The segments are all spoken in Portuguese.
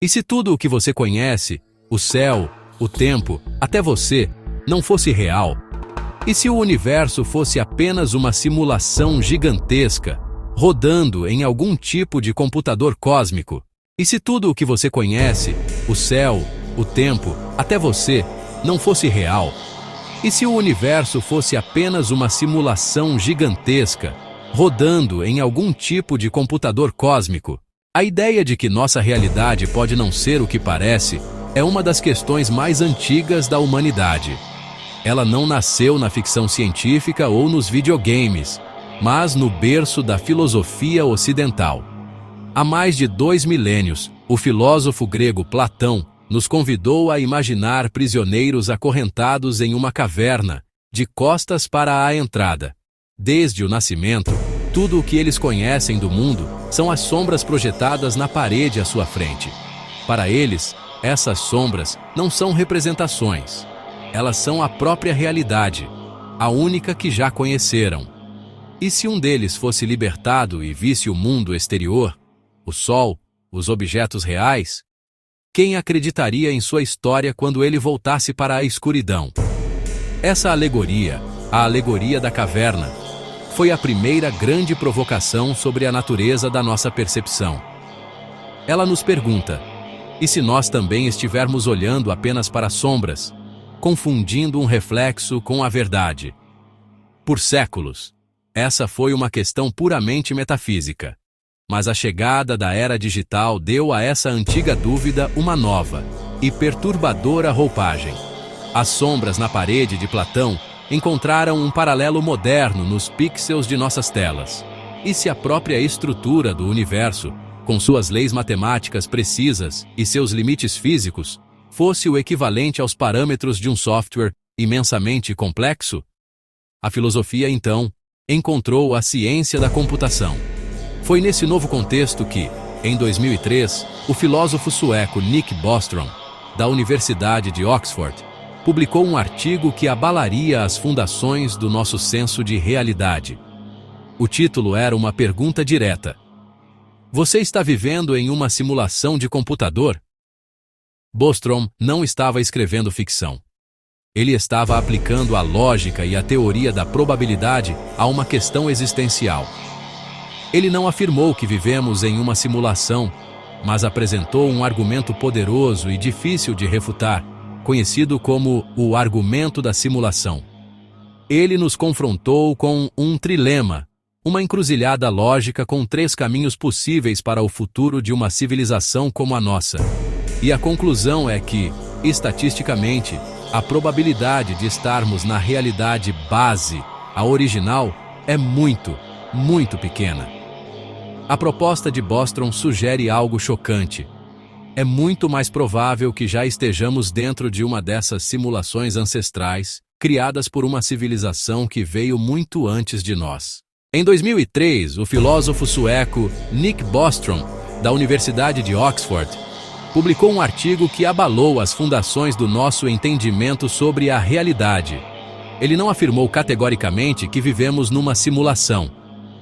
E se tudo o que você conhece, o céu, o tempo, até você, não fosse real? E se o universo fosse apenas uma simulação gigantesca, rodando em algum tipo de computador cósmico? E se tudo o que você conhece, o céu, o tempo, até você, não fosse real? E se o universo fosse apenas uma simulação gigantesca, rodando em algum tipo de computador cósmico? A ideia de que nossa realidade pode não ser o que parece é uma das questões mais antigas da humanidade. Ela não nasceu na ficção científica ou nos videogames, mas no berço da filosofia ocidental. Há mais de 2 milênios, o filósofo grego Platão nos convidou a imaginar prisioneiros acorrentados em uma caverna, de costas para a entrada. Desde o nascimento, tudo o que eles conhecem do mundo são as sombras projetadas na parede à sua frente. Para eles, essas sombras não são representações. Elas são a própria realidade, a única que já conheceram. E se um deles fosse libertado e visse o mundo exterior, o sol, os objetos reais, quem acreditaria em sua história quando ele voltasse para a escuridão? Essa alegoria, a alegoria da caverna, foi a primeira grande provocação sobre a natureza da nossa percepção. Ela nos pergunta: e se nós também estivermos olhando apenas para sombras, confundindo um reflexo com a verdade? Por séculos, essa foi uma questão puramente metafísica. Mas a chegada da era digital deu a essa antiga dúvida uma nova e perturbadora roupagem. As sombras na parede de Platão encontraram um paralelo moderno nos pixels de nossas telas. E se a própria estrutura do universo, com suas leis matemáticas precisas e seus limites físicos, fosse o equivalente aos parâmetros de um software imensamente complexo? A filosofia, então, encontrou a ciência da computação. Foi nesse novo contexto que, em 2003, o filósofo sueco Nick Bostrom, da Universidade de Oxford, publicou um artigo que abalaria as fundações do nosso senso de realidade. O título era uma pergunta direta: você está vivendo em uma simulação de computador? Bostrom não estava escrevendo ficção. Ele estava aplicando a lógica e a teoria da probabilidade a uma questão existencial. Ele não afirmou que vivemos em uma simulação, mas apresentou um argumento poderoso e difícil de refutar, conhecido como o argumento da simulação. Ele nos confrontou com um trilema, uma encruzilhada lógica com 3 caminhos possíveis para o futuro de uma civilização como a nossa. E a conclusão é que, estatisticamente, a probabilidade de estarmos na realidade base, a original, é muito, muito pequena. A proposta de Bostrom sugere algo chocante. É muito mais provável que já estejamos dentro de uma dessas simulações ancestrais, criadas por uma civilização que veio muito antes de nós. Em 2003, o filósofo sueco Nick Bostrom, da Universidade de Oxford, publicou um artigo que abalou as fundações do nosso entendimento sobre a realidade. Ele não afirmou categoricamente que vivemos numa simulação.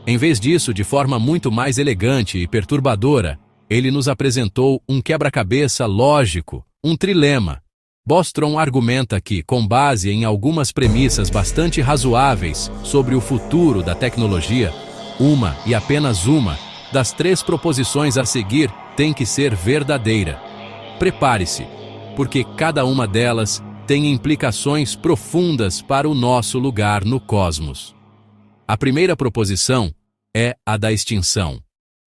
Em vez disso, de forma muito mais elegante e perturbadora, ele nos apresentou um quebra-cabeça lógico, um trilema. Bostrom argumenta que, com base em algumas premissas bastante razoáveis sobre o futuro da tecnologia, uma e apenas uma das 3 proposições a seguir tem que ser verdadeira. Prepare-se, porque cada uma delas tem implicações profundas para o nosso lugar no cosmos. A primeira proposição é a da extinção.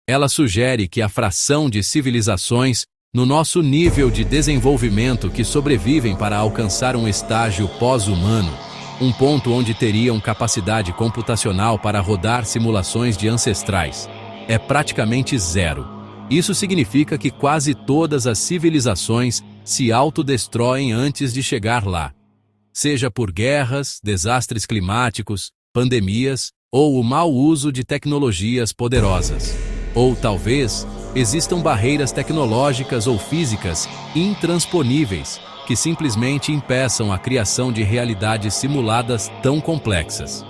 Ela sugere que a fração de civilizações no nosso nível de desenvolvimento que sobrevivem para alcançar um estágio pós-humano, um ponto onde teriam capacidade computacional para rodar simulações de ancestrais, é praticamente 0. Isso significa que quase todas as civilizações se autodestroem antes de chegar lá. Seja por guerras, desastres climáticos, pandemias ou o mau uso de tecnologias poderosas. Ou talvez existam barreiras tecnológicas ou físicas intransponíveis que simplesmente impeçam a criação de realidades simuladas tão complexas.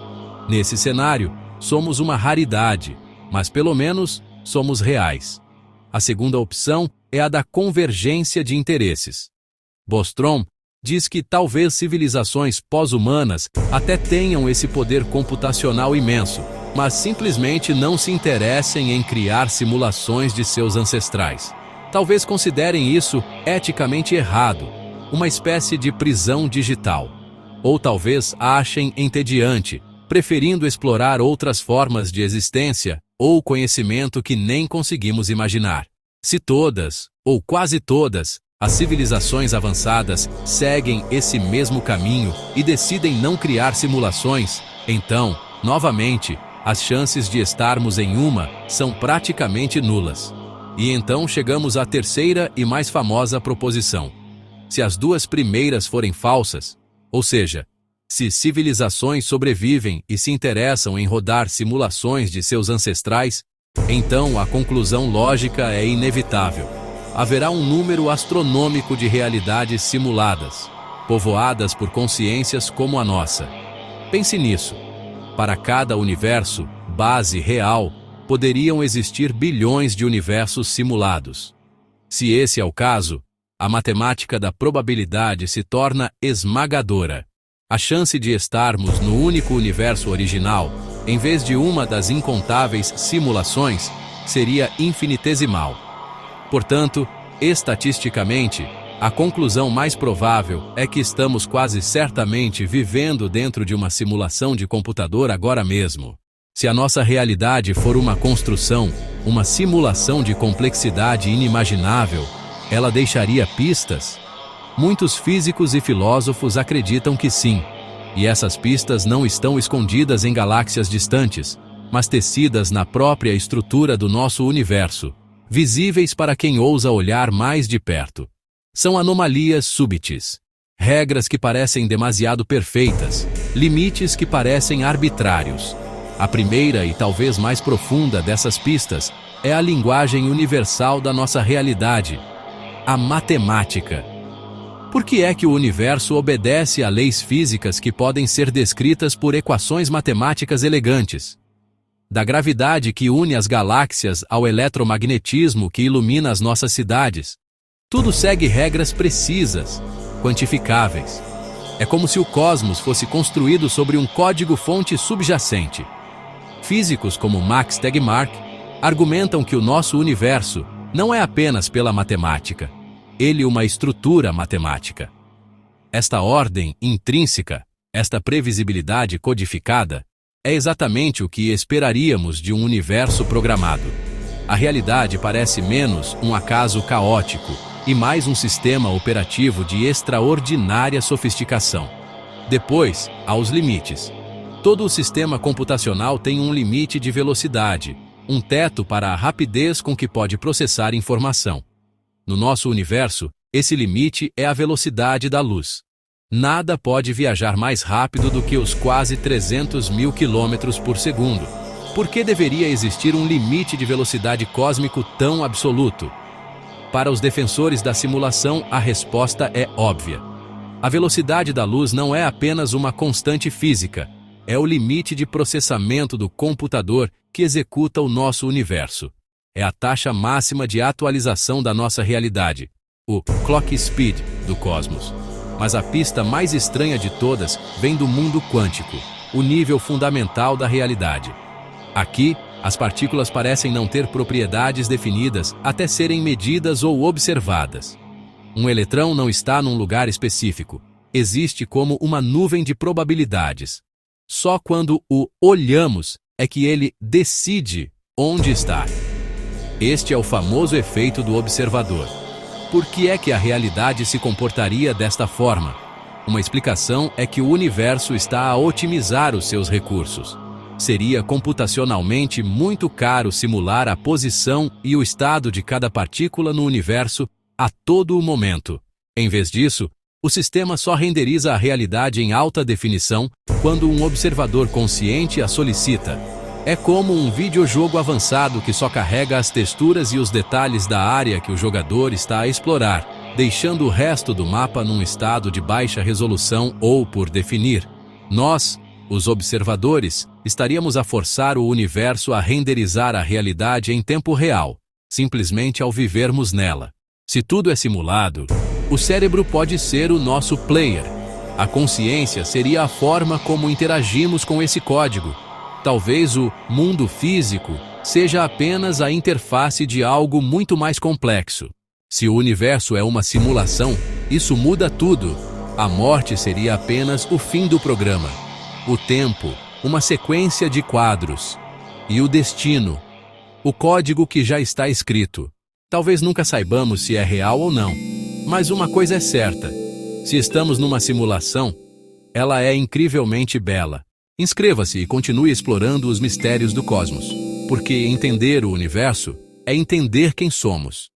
Nesse cenário, somos uma raridade, mas pelo menos somos reais. A segunda opção é a da convergência de interesses. Bostrom diz que talvez civilizações pós-humanas até tenham esse poder computacional imenso, mas simplesmente não se interessem em criar simulações de seus ancestrais. Talvez considerem isso eticamente errado, uma espécie de prisão digital. Ou talvez achem entediante, preferindo explorar outras formas de existência ou conhecimento que nem conseguimos imaginar. Se todas, ou quase todas, as civilizações avançadas seguem esse mesmo caminho e decidem não criar simulações, então, novamente, as chances de estarmos em uma são praticamente nulas. E então chegamos à terceira e mais famosa proposição. Se as duas primeiras forem falsas, ou seja, se civilizações sobrevivem e se interessam em rodar simulações de seus ancestrais, então a conclusão lógica é inevitável. Haverá um número astronômico de realidades simuladas, povoadas por consciências como a nossa. Pense nisso. Para cada universo, base real, poderiam existir bilhões de universos simulados. Se esse é o caso, a matemática da probabilidade se torna esmagadora. A chance de estarmos no único universo original, em vez de uma das incontáveis simulações, seria infinitesimal. Portanto, estatisticamente, a conclusão mais provável é que estamos quase certamente vivendo dentro de uma simulação de computador agora mesmo. Se a nossa realidade for uma construção, uma simulação de complexidade inimaginável, ela deixaria pistas? Muitos físicos e filósofos acreditam que sim, e essas pistas não estão escondidas em galáxias distantes, mas tecidas na própria estrutura do nosso universo, visíveis para quem ousa olhar mais de perto. São anomalias súbitas, regras que parecem demasiado perfeitas, limites que parecem arbitrários. A primeira e talvez mais profunda dessas pistas é a linguagem universal da nossa realidade, a matemática. Por que é que o universo obedece a leis físicas que podem ser descritas por equações matemáticas elegantes? Da gravidade que une as galáxias ao eletromagnetismo que ilumina as nossas cidades. Tudo segue regras precisas, quantificáveis. É como se o cosmos fosse construído sobre um código-fonte subjacente. Físicos como Max Tegmark argumentam que o nosso universo não é apenas pela matemática, ele é uma estrutura matemática. Esta ordem intrínseca, esta previsibilidade codificada, é exatamente o que esperaríamos de um universo programado. A realidade parece menos um acaso caótico e mais um sistema operativo de extraordinária sofisticação. Depois, há os limites. Todo o sistema computacional tem um limite de velocidade, um teto para a rapidez com que pode processar informação. No nosso universo, esse limite é a velocidade da luz. Nada pode viajar mais rápido do que os quase 300 mil quilômetros por segundo. Por que deveria existir um limite de velocidade cósmico tão absoluto? Para os defensores da simulação, a resposta é óbvia. A velocidade da luz não é apenas uma constante física, é o limite de processamento do computador que executa o nosso universo. É a taxa máxima de atualização da nossa realidade, o clock speed do cosmos. Mas a pista mais estranha de todas vem do mundo quântico, o nível fundamental da realidade. Aqui, as partículas parecem não ter propriedades definidas até serem medidas ou observadas. Um eletrão não está num lugar específico, existe como uma nuvem de probabilidades. Só quando o olhamos é que ele decide onde está. Este é o famoso efeito do observador. Por que é que a realidade se comportaria desta forma? Uma explicação é que o universo está a otimizar os seus recursos. Seria computacionalmente muito caro simular a posição e o estado de cada partícula no universo a todo o momento. Em vez disso, o sistema só renderiza a realidade em alta definição quando um observador consciente a solicita. É como um videojogo avançado que só carrega as texturas e os detalhes da área que o jogador está a explorar, deixando o resto do mapa num estado de baixa resolução ou por definir. Nós, os observadores, estaríamos a forçar o universo a renderizar a realidade em tempo real, simplesmente ao vivermos nela. Se tudo é simulado, o cérebro pode ser o nosso player. A consciência seria a forma como interagimos com esse código. Talvez o mundo físico seja apenas a interface de algo muito mais complexo. Se o universo é uma simulação, isso muda tudo. A morte seria apenas o fim do programa. O tempo, uma sequência de quadros. E o destino, o código que já está escrito. Talvez nunca saibamos se é real ou não. Mas uma coisa é certa: se estamos numa simulação, ela é incrivelmente bela. Inscreva-se e continue explorando os mistérios do cosmos, porque entender o universo é entender quem somos.